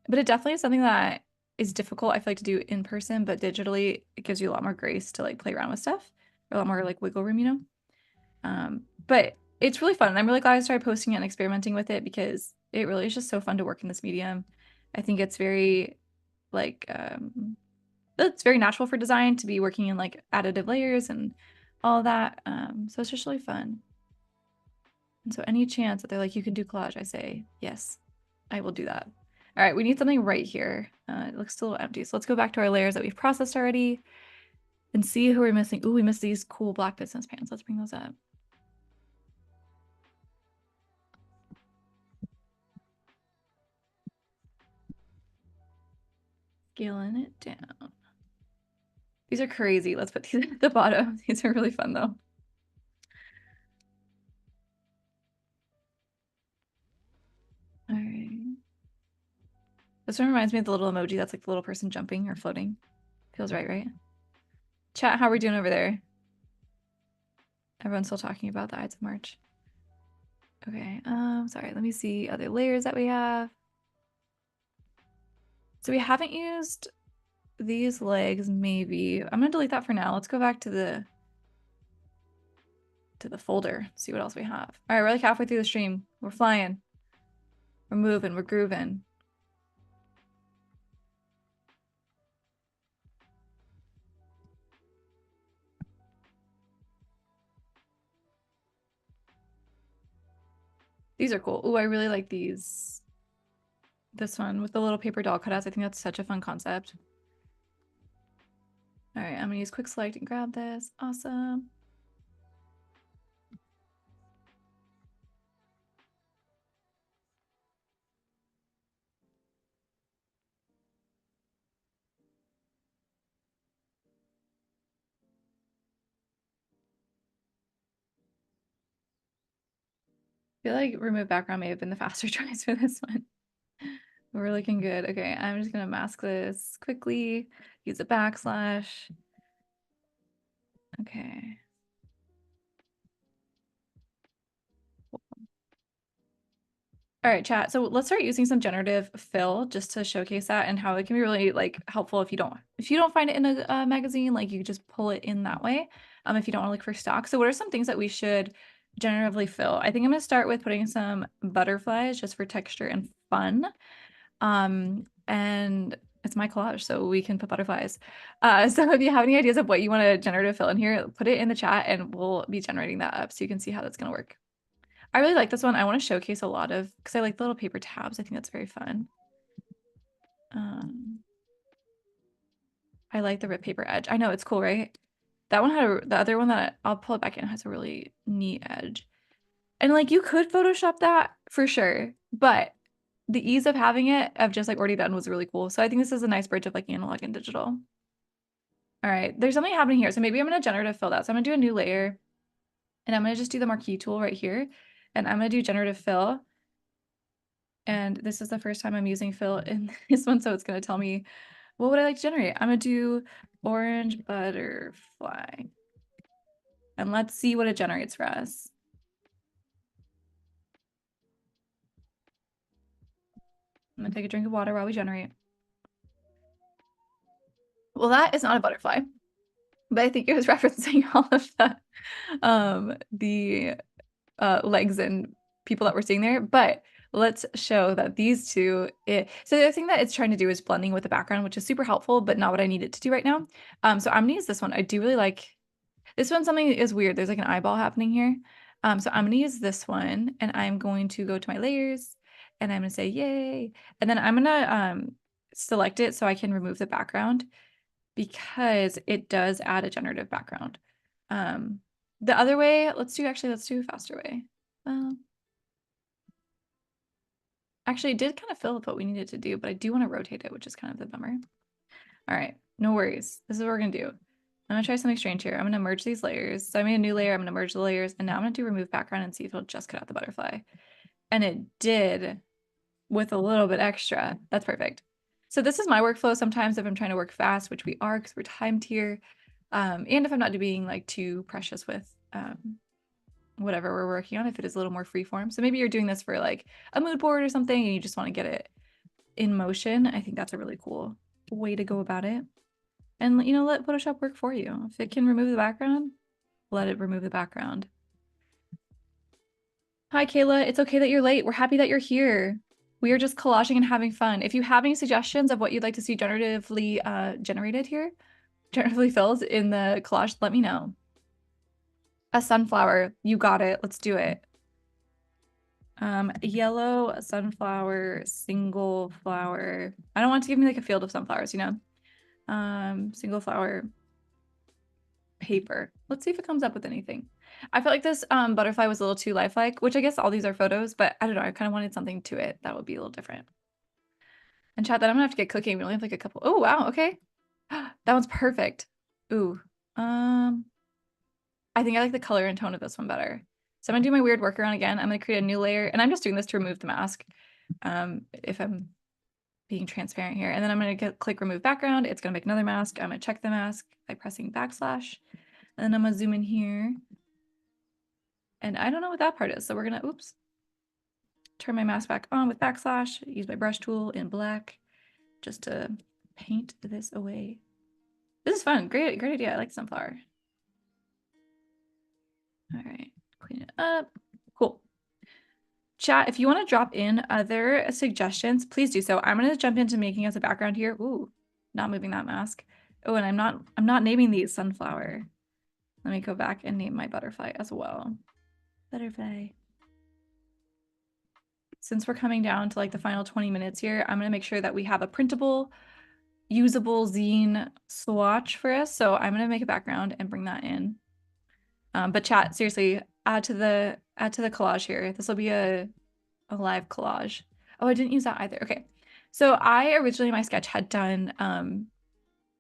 But it definitely is something that is difficult, I feel like, to do in person, but digitally it gives you a lot more grace to like play around with stuff, or a lot more like wiggle room, you know? But it's really fun. I'm really glad I started posting it and experimenting with it because it really is just so fun to work in this medium. I think it's very like it's very natural for design to be working in like additive layers and all that. So it's just really fun. And so any chance that they're like, you can do collage, I say, yes, I will do that. All right, we need something right here. It looks still empty. So let's go back to our layers that we've processed already and see who we're missing. Ooh, we missed these cool black business pants. Let's bring those up. Scaling it down. These are crazy. Let's put these at the bottom. These are really fun though. All right. This one reminds me of the little emoji that's like the little person jumping or floating. Feels right, right? Chat, how are we doing over there? Everyone's still talking about the Ides of March. Okay, sorry, let me see other layers that we have. So we haven't used these legs, maybe. I'm gonna delete that for now. Let's go back to the folder, see what else we have. All right, we're like halfway through the stream. We're flying. We're moving, we're grooving. These are cool. Ooh, I really like these. This one with the little paper doll cutouts. I think that's such a fun concept. All right, I'm gonna use quick select and grab this. Awesome. I feel like remove background may have been the faster choice for this one. We're looking good. Okay, I'm just gonna mask this quickly, use a backslash. Okay. All right, chat. So let's start using some generative fill just to showcase that and how it can be really like helpful if you don't find it in a magazine, like you just pull it in that way. If you don't want to look for stock. So what are some things that we should generatively fill? I think I'm gonna start with putting some butterflies just for texture and fun. And it's my collage, so we can put butterflies. So if you have any ideas of what you want to generative fill in here, put it in the chat and we'll be generating that up so you can see how that's gonna work. I really like this one. I want to showcase a lot of, because I like the little paper tabs. I think that's very fun. I like the rip paper edge. I know, it's cool, right? That one had the other one that I'll pull it back in has a really neat edge. And like you could Photoshop that for sure, but the ease of having it of just like already done was really cool. So I think this is a nice bridge of like analog and digital. All right, there's something happening here. So maybe I'm gonna generative fill that. So I'm gonna do a new layer and I'm gonna just do the marquee tool right here. And I'm gonna do generative fill. And this is the first time I'm using fill in this one, so it's gonna tell me what would I like to generate. I'm gonna do orange butterfly. And let's see what it generates for us. I'm gonna take a drink of water while we generate. Well, that is not a butterfly, but I think it was referencing all of the legs and people that we're seeing there. But let's show that these two, so the thing that it's trying to do is blending with the background, which is super helpful, but not what I need it to do right now. So I'm gonna use this one. I do really like this one. Something is weird. There's like an eyeball happening here. So I'm gonna use this one and I'm going to go to my layers and I'm gonna say yay. And then I'm gonna select it so I can remove the background because it does add a generative background. The other way, let's do a faster way. Actually, it did kind of fill with what we needed to do, but I do want to rotate it, which is kind of the bummer. All right, no worries. This is what we're gonna do. I'm gonna try something strange here. I'm gonna merge these layers. So I made a new layer, I'm gonna merge the layers, and now I'm gonna do remove background and see if it'll just cut out the butterfly. And it did with a little bit extra. That's perfect. So this is my workflow sometimes if I'm trying to work fast, which we are because we're timed here. And if I'm not being like too precious with whatever we're working on, if it is a little more freeform. So maybe you're doing this for like a mood board or something and you just want to get it in motion. I think that's a really cool way to go about it. And, you know, let Photoshop work for you. If it can remove the background, let it remove the background. Hi, Kayla. It's okay that you're late. We're happy that you're here. We are just collaging and having fun. If you have any suggestions of what you'd like to see generatively generated here, generatively filled in the collage, let me know. A sunflower. You got it. Let's do it. Yellow sunflower, single flower. I don't want to give me like a field of sunflowers, you know? Single flower paper. Let's see if it comes up with anything. I felt like this butterfly was a little too lifelike, which I guess all these are photos, but I don't know. I kind of wanted something to it that would be a little different. And chat, that I'm gonna have to get cooking. We only have like a couple. Oh, wow. Okay. That one's perfect. Ooh. I think I like the color and tone of this one better. So I'm gonna do my weird workaround again. I'm gonna create a new layer and I'm just doing this to remove the mask. If I'm being transparent here. And then I'm gonna click remove background. It's gonna make another mask. I'm gonna check the mask by pressing backslash. And then I'm gonna zoom in here. And I don't know what that part is. So we're gonna, oops, turn my mask back on with backslash, use my brush tool in black just to paint this away. This is fun. Great idea. I like sunflower. All right, clean it up. Cool. Chat, if you want to drop in other suggestions, please do so. I'm going to jump into making us a background here. Ooh, not moving that mask. Oh, and I'm not naming these sunflower. Let me go back and name my butterfly as well. Butterfly. Since we're coming down to like the final 20 minutes here, I'm going to make sure that we have a printable, usable zine swatch for us. So I'm going to make a background and bring that in. But chat, seriously, add to the collage here. This will be a live collage. Oh, I didn't use that either. Okay. So I originally, my sketch had done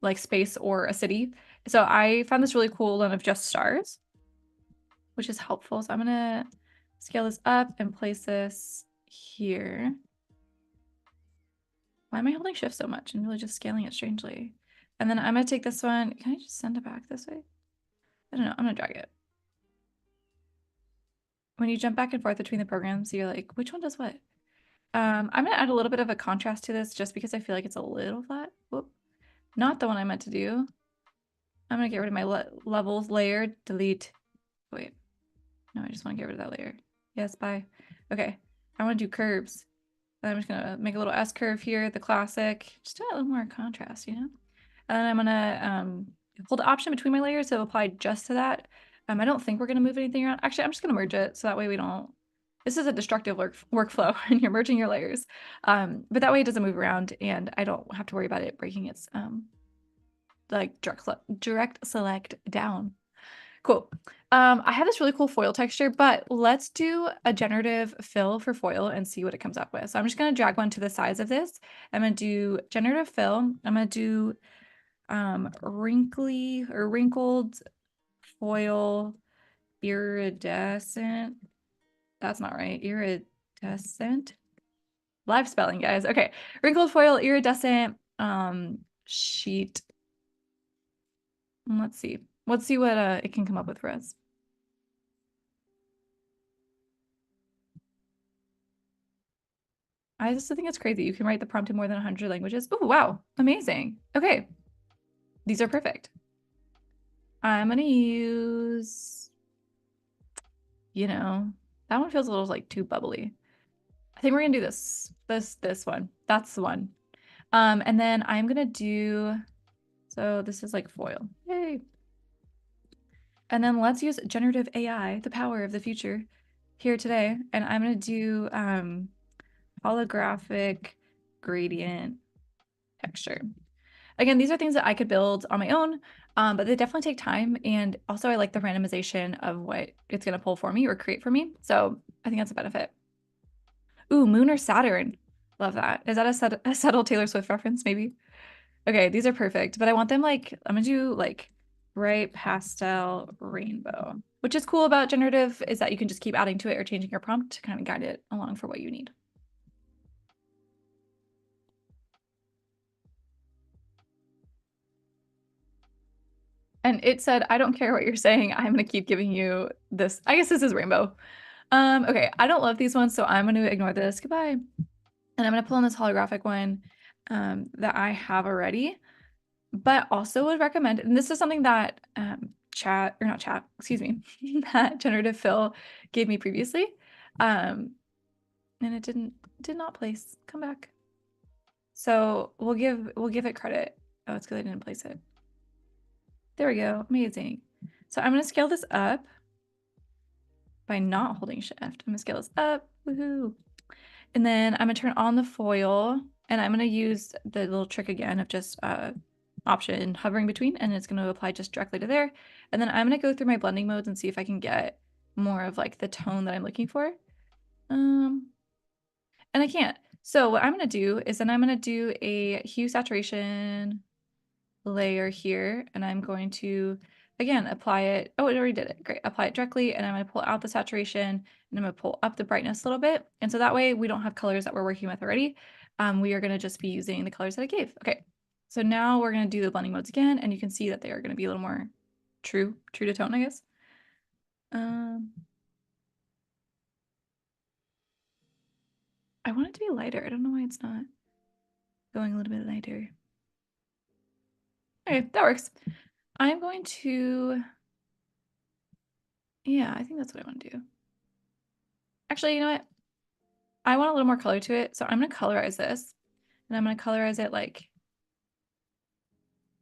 like space or a city. So I found this really cool one of just stars, which is helpful. So I'm gonna scale this up and place this here. Why am I holding shift so much and really just scaling it strangely? And then I'm gonna take this one. Can I just send it back this way? I don't know. I'm gonna drag it. When you jump back and forth between the programs, you're like, which one does what? I'm gonna add a little bit of a contrast to this just because I feel like it's a little flat. Whoop. Not the one I meant to do. I'm gonna get rid of my levels layer, delete. Wait, no, I just want to get rid of that layer. Yes, bye. Okay, I want to do curves. I'm just gonna make a little S curve here, the classic, just to add a little more contrast, you know? And then I'm gonna hold the option between my layers to apply just to that. I don't think we're gonna move anything around. Actually, I'm just gonna merge it so that way we don't, this is a destructive workflow and you're merging your layers. But that way it doesn't move around and I don't have to worry about it breaking its like direct select down. Cool. I have this really cool foil texture, but let's do a generative fill for foil and see what it comes up with. So I'm just going to drag one to the size of this. I'm going to do generative fill. I'm going to do wrinkly or wrinkled foil iridescent. That's not right. Iridescent. Live spelling, guys. Okay. Wrinkled foil iridescent sheet. Let's see. Let's see what it can come up with for us. I just think it's crazy. You can write the prompt in more than 100 languages. Oh, wow. Amazing. Okay. These are perfect. I'm going to use, you know, that one feels a little like too bubbly. I think we're going to do this one. That's the one. And then I'm going to do, so this is like foil. Yay. And then let's use generative AI, the power of the future, here today. And I'm going to do holographic gradient texture. Again, these are things that I could build on my own, but they definitely take time. And also I like the randomization of what it's going to pull for me or create for me. So I think that's a benefit. Ooh, Moon or Saturn. Love that. Is that a subtle Taylor Swift reference, maybe? Okay, these are perfect, but I want them like, I'm gonna do like bright pastel rainbow. Which is cool about generative is that you can just keep adding to it or changing your prompt to kind of guide it along for what you need. And it said, I don't care what you're saying. I'm going to keep giving you this. I guess this is rainbow. Okay, I don't love these ones, so I'm going to ignore this. Goodbye. And I'm going to pull in this holographic one that I have already, but also would recommend, and this is something that that Generative Fill gave me previously. And it did not place. Come back. So we'll give it credit. Oh, it's because I didn't place it. There we go. Amazing. So I'm going to scale this up by not holding shift. I'm going to scale this up. Woohoo. And then I'm going to turn on the foil and I'm going to use the little trick again of just option hovering between, and it's going to apply just directly to there. And then I'm going to go through my blending modes and see if I can get more of like the tone that I'm looking for. And I can't. So what I'm going to do is then I'm going to do a hue saturation layer here, and I'm going to again apply it. Oh, it already did it. Great. Apply it directly, and I'm going to pull out the saturation and I'm going to pull up the brightness a little bit. And so that way we don't have colors that we're working with already. We are going to just be using the colors that I gave. Okay. So now we're going to do the blending modes again, and you can see that they are going to be a little more true to tone, I guess. I want it to be lighter. I don't know why it's not going a little bit lighter. Okay, that works. I'm going to, yeah, I think that's what I want to do. Actually, you know what? I want a little more color to it, so I'm going to colorize this, and I'm going to colorize it like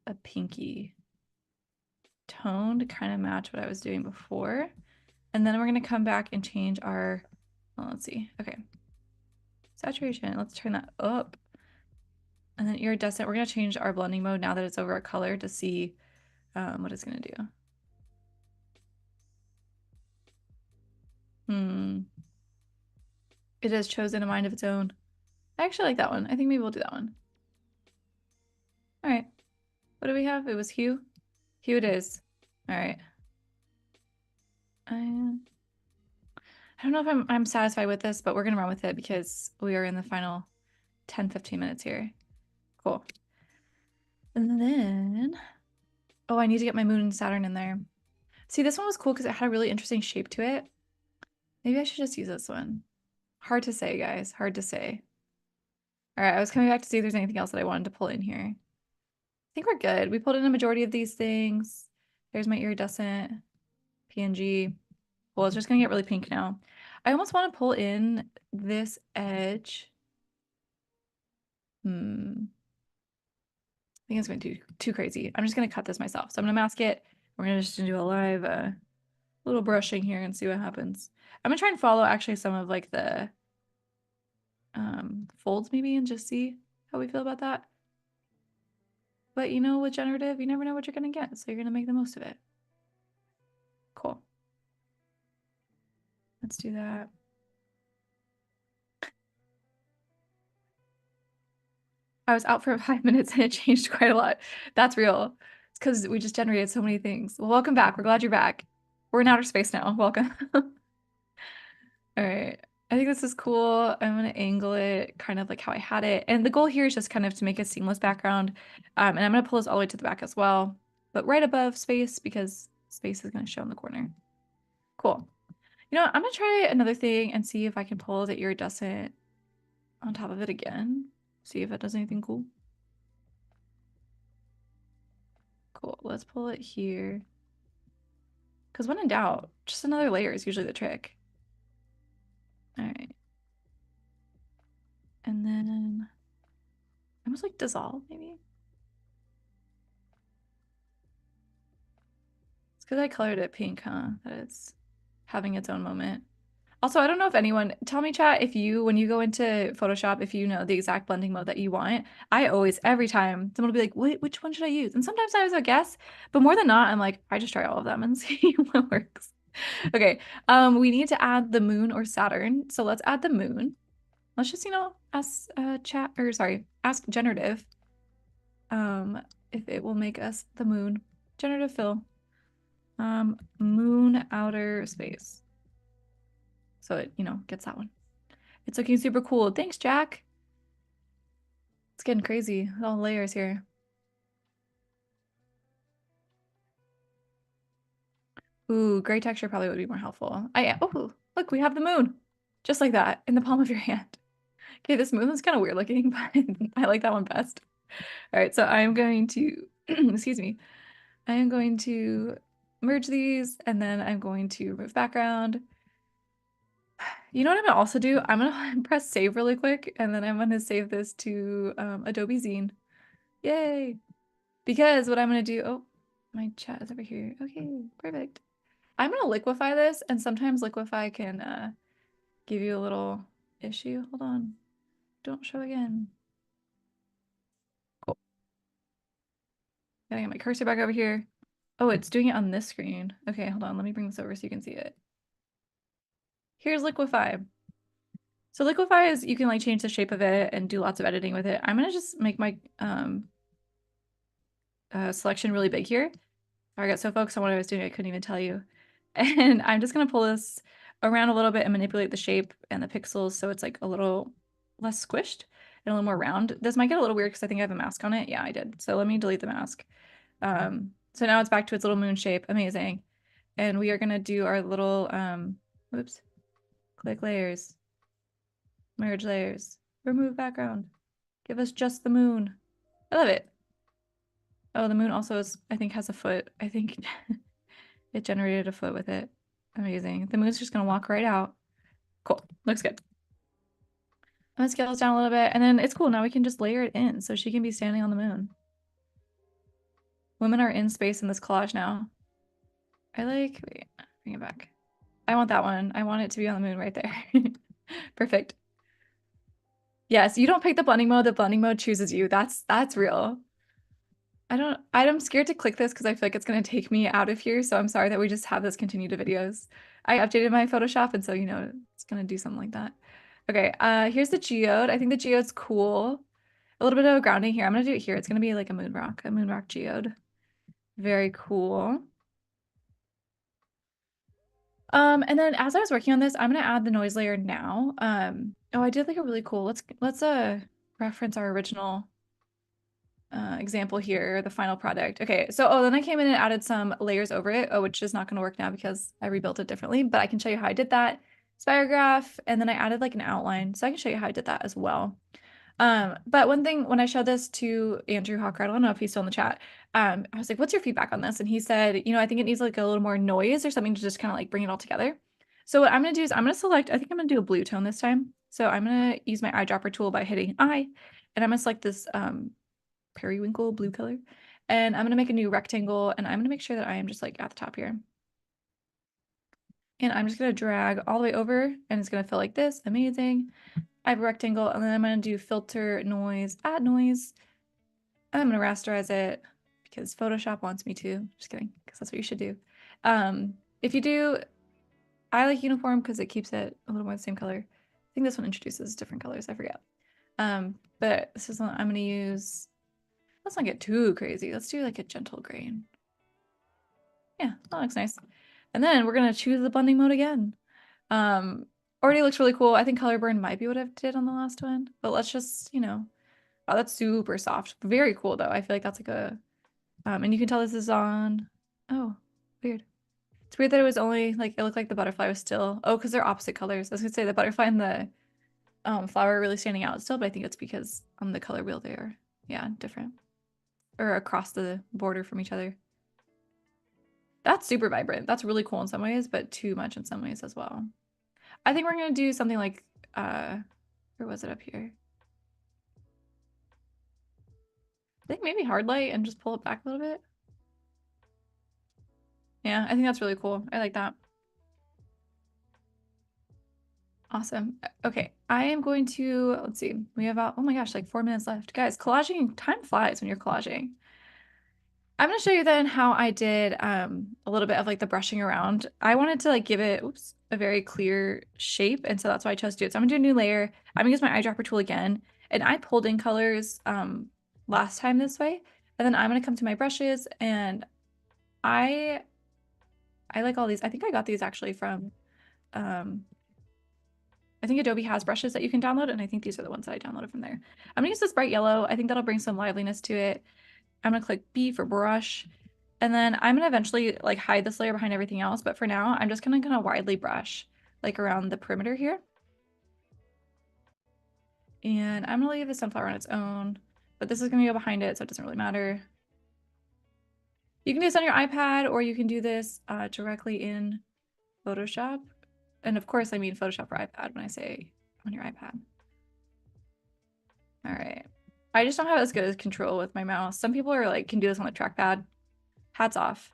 a pinky tone to kind of match what I was doing before. And then we're going to come back and change our, well, let's see. Okay. Saturation, let's turn that up. And then iridescent, we're going to change our blending mode now that it's over a color to see what it's going to do. It has chosen a mind of its own. I actually like that one. I think maybe we'll do that one. All right. What do we have? It was hue. Hue it is. All right. I don't know if I'm satisfied with this, but we're gonna run with it because we are in the final 10-15 minutes here. Cool. And then, oh, I need to get my Moon and Saturn in there. See, this one was cool because it had a really interesting shape to it. Maybe I should just use this one. Hard to say, guys. Hard to say. All right, I was coming back to see if there's anything else that I wanted to pull in here. I think we're good. We pulled in a majority of these things. There's my iridescent PNG. Well, it's just gonna get really pink now. I almost want to pull in this edge. I think it's going too crazy. I'm just gonna cut this myself. So I'm gonna mask it. We're gonna just do a live little brushing here and see what happens. I'm gonna try and follow actually some of like the folds maybe and just see how we feel about that. But you know, with generative, you never know what you're gonna get, so you're gonna make the most of it. Cool. Let's do that. I was out for 5 minutes and it changed quite a lot. That's real. It's because we just generated so many things. Well, welcome back. We're glad you're back. We're in outer space now. Welcome. All right. I think this is cool. I'm going to angle it kind of like how I had it. And the goal here is just kind of to make a seamless background. And I'm going to pull this all the way to the back as well, but right above space because space is going to show in the corner. Cool. You know what? I'm going to try another thing and see if I can pull the iridescent on top of it again. See if it does anything cool. Cool. Let's pull it here. Because when in doubt, just another layer is usually the trick. All right. And then almost like dissolve maybe. It's because I colored it pink, huh? That it's having its own moment. Also, I don't know if anyone, tell me chat if you, when you go into Photoshop, if you know the exact blending mode that you want. I always, every time, someone will be like, wait, which one should I use? And sometimes I have a guess, but more than not, I'm like, I just try all of them and see what works. Okay, we need to add the moon or Saturn. So let's add the moon. Let's just, you know, ask ask generative if it will make us the moon. Generative fill. Moon outer space. So it, you know, gets that one. It's looking super cool. Thanks, Jack. It's getting crazy. All the layers here. Ooh, gray texture probably would be more helpful. Oh, look, we have the moon. Just like that in the palm of your hand. Okay, this moon is kind of weird looking, but I like that one best. All right, so I'm going to, excuse me, I am going to merge these and then I'm going to remove background. You know what I'm gonna also do? I'm gonna press save really quick and then I'm gonna save this to Adobe Zine. Yay! Because what I'm gonna do, oh, my chat is over here. Okay, perfect. I'm gonna liquify this and sometimes liquify can give you a little issue. Hold on. Don't show again. Cool. Gotta get my cursor back over here. Oh, it's doing it on this screen. Okay, hold on. Let me bring this over so you can see it. Here's liquify. So liquify is you can like change the shape of it and do lots of editing with it. I'm gonna just make my selection really big here. I got so focused on what I was doing, I couldn't even tell you. And I'm just gonna pull this around a little bit and manipulate the shape and the pixels so it's like a little less squished and a little more round. This might get a little weird because I think I have a mask on it. Yeah, I did. So let me delete the mask. So now it's back to its little moon shape. Amazing. And we are gonna do our little, whoops, click layers, merge layers, remove background. Give us just the moon. I love it. Oh, the moon also is, I think, has a foot. I think it generated a foot with it. Amazing. The moon's just gonna walk right out. Cool. Looks good. I'm gonna scale this down a little bit, and then it's cool. Now we can just layer it in so she can be standing on the moon. Women are in space in this collage now. Wait, bring it back. I want that one. I want it to be on the moon right there. Perfect. Yes, you don't pick the blending mode. The blending mode chooses you. That's real. I'm scared to click this because I feel like it's going to take me out of here. So I'm sorry that we just have this continue to videos. I updated my Photoshop and so, you know, it's going to do something like that. Okay, here's the geode. I think the geode's cool. A little bit of grounding here. I'm going to do it here. It's going to be like a moon rock geode. Very cool. And then as I was working on this, I'm going to add the noise layer now. Oh, I did like a really cool, let's reference our original example here, the final product. Okay, so then I came in and added some layers over it, which is not going to work now because I rebuilt it differently, but I can show you how I did that. spirograph, and then I added like an outline. So I can show you how I did that as well. But one thing when I showed this to Andrew Hawker, I don't know if he's still in the chat. I was like, what's your feedback on this? And he said, you know, I think it needs like a little more noise or something to just kind of like bring it all together. So what I'm gonna do is I'm gonna select, I think I'm gonna do a blue tone this time. So I'm gonna use my eyedropper tool by hitting I, and I'm gonna select this periwinkle blue color. And I'm gonna make a new rectangle, and I'm gonna make sure that I am just like at the top here. And I'm just gonna drag all the way over, and it's gonna fill like this. Amazing. I have a rectangle, and then I'm gonna do filter, noise, add noise. And I'm gonna rasterize it because Photoshop wants me to. Just kidding, because that's what you should do. If you do, I like uniform because it keeps it a little more the same color. I think this one introduces different colors, I forget. But this is one I'm gonna use. Let's not get too crazy. Let's do like a gentle grain. Yeah, that looks nice. And then we're gonna choose the blending mode again. Already looks really cool. I think color burn might be what I did on the last one, but let's just, you know, oh, that's super soft. Very cool though. I feel like that's like a, and you can tell this is on, oh, weird. It's weird that it was only like, it looked like the butterfly was still, oh, because they're opposite colors. I was gonna say the butterfly and the flower are really standing out still, but I think it's because on the color wheel they are, yeah, different. Or across the border from each other. That's super vibrant. That's really cool in some ways, but too much in some ways as well. I think we're gonna do something like, where was it up here? I think maybe hard light and just pull it back a little bit. Yeah, I think that's really cool. I like that. Awesome. Okay, I am going to, let's see, we have about, oh my gosh, like 4 minutes left. Guys, collaging, time flies when you're collaging. I'm going to show you then how I did a little bit of like the brushing around. I wanted to like give it, oops, a very clear shape, and so that's why I chose to do it. So I'm going to do a new layer. I'm going to use my eyedropper tool again, and I pulled in colors last time this way, and then I'm going to come to my brushes, and I like all these. I think I got these actually from I think Adobe has brushes that you can download, and I think these are the ones that I downloaded from there. I'm gonna use this bright yellow. I think that'll bring some liveliness to it. I'm gonna click B for brush, and then I'm gonna eventually like hide this layer behind everything else, but for now, I'm just gonna widely brush like around the perimeter here. And I'm gonna leave the sunflower on its own, but this is gonna go behind it, so it doesn't really matter. You can do this on your iPad, or you can do this directly in Photoshop. And of course, I mean Photoshop for iPad when I say on your iPad. All right. I just don't have as good as control with my mouse. Some people are like, can do this on the trackpad. Hats off.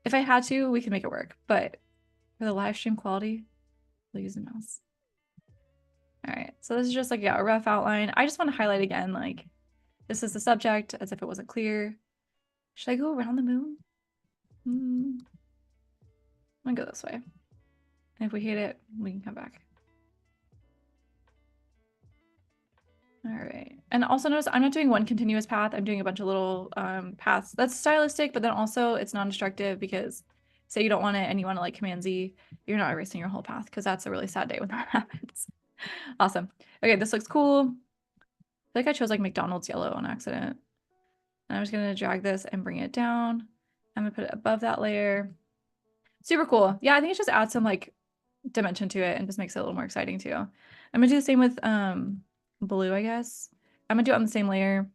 If I had to, we could make it work. But for the live stream quality, we'll use the mouse. All right. So this is just like, yeah, a rough outline. I just want to highlight again, like, this is the subject as if it wasn't clear. Should I go around the moon? I'm gonna go this way. And if we hate it, we can come back. All right. And also notice I'm not doing one continuous path. I'm doing a bunch of little paths. That's stylistic, but then also it's non-destructive because say you don't want it and you want to like Command Z, you're not erasing your whole path because that's a really sad day when that happens. Awesome. Okay, this looks cool. I feel like I chose like McDonald's yellow on accident. And I'm just gonna drag this and bring it down. I'm gonna put it above that layer. Super cool. Yeah, I think it just adds some like dimension to it and just makes it a little more exciting too. I'm gonna do the same with blue, I guess. I'm gonna do it on the same layer.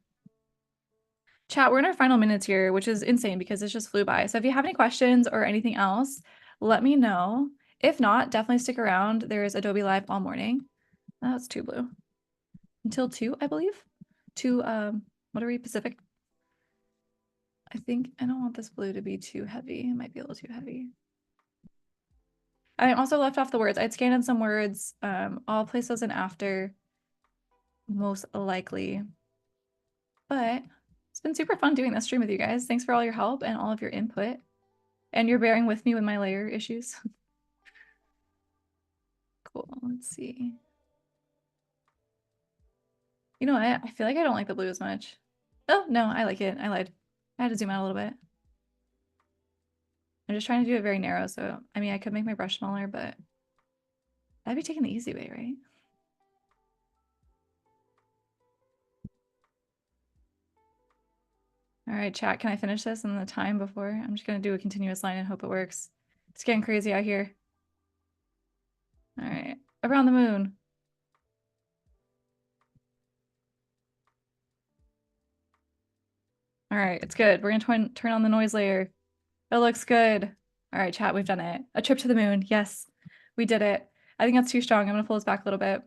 Chat, we're in our final minutes here, which is insane because it just flew by. So if you have any questions or anything else, let me know. If not, definitely stick around. There's Adobe Live all morning. Oh, it's too blue. Until 2, I believe. 2, what are we, Pacific? I think I don't want this blue to be too heavy. It might be a little too heavy. I also left off the words. I'd scanned in some words. I'll place those in after, most likely. But it's been super fun doing this stream with you guys. Thanks for all your help and all of your input. And you're bearing with me with my layer issues. Cool, let's see. You know what? I feel like I don't like the blue as much. Oh, no, I like it. I lied. I had to zoom out a little bit. I'm just trying to do it very narrow, so I mean, I could make my brush smaller, but that'd be taking the easy way, right? All right, chat, can I finish this in the time before? I'm just gonna do a continuous line and hope it works. It's getting crazy out here. All right, around the moon. All right, it's good. We're gonna turn on the noise layer. It looks good. All right, chat, we've done it. A trip to the moon. Yes, we did it. I think that's too strong. I'm gonna pull this back a little bit.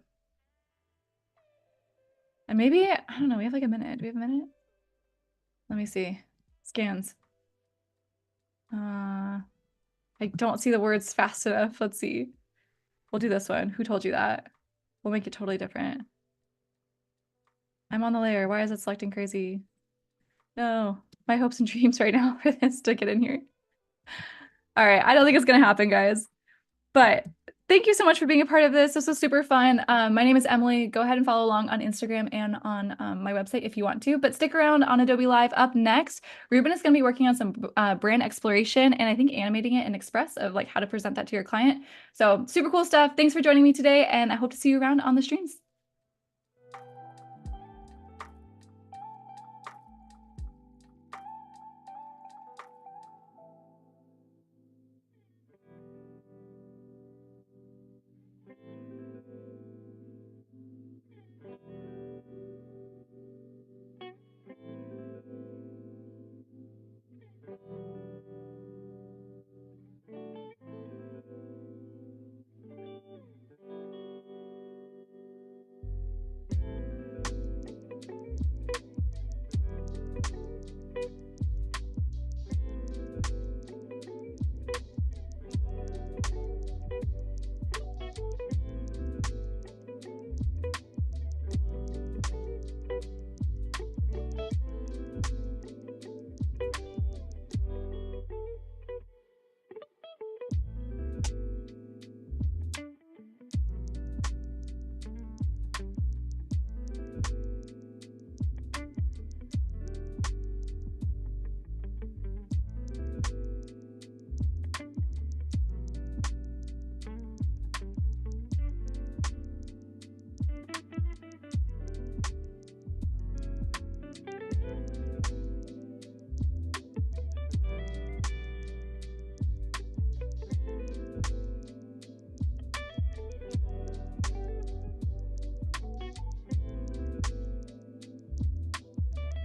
And maybe, I don't know, we have like a minute. Do we have a minute? Let me see. Scans. I don't see the words fast enough. Let's see. We'll do this one. Who told you that? We'll make it totally different. I'm on the layer. Why is it selecting crazy? No, my hopes and dreams right now for this to get in here. All right, I don't think it's gonna happen, guys. But thank you so much for being a part of this. This was super fun. My name is Emily. Go ahead and follow along on Instagram and on my website if you want to. But stick around on Adobe Live. Up next, Ruben is going to be working on some brand exploration and I think animating it in Express of like how to present that to your client. So super cool stuff. Thanks for joining me today, and I hope to see you around on the streams.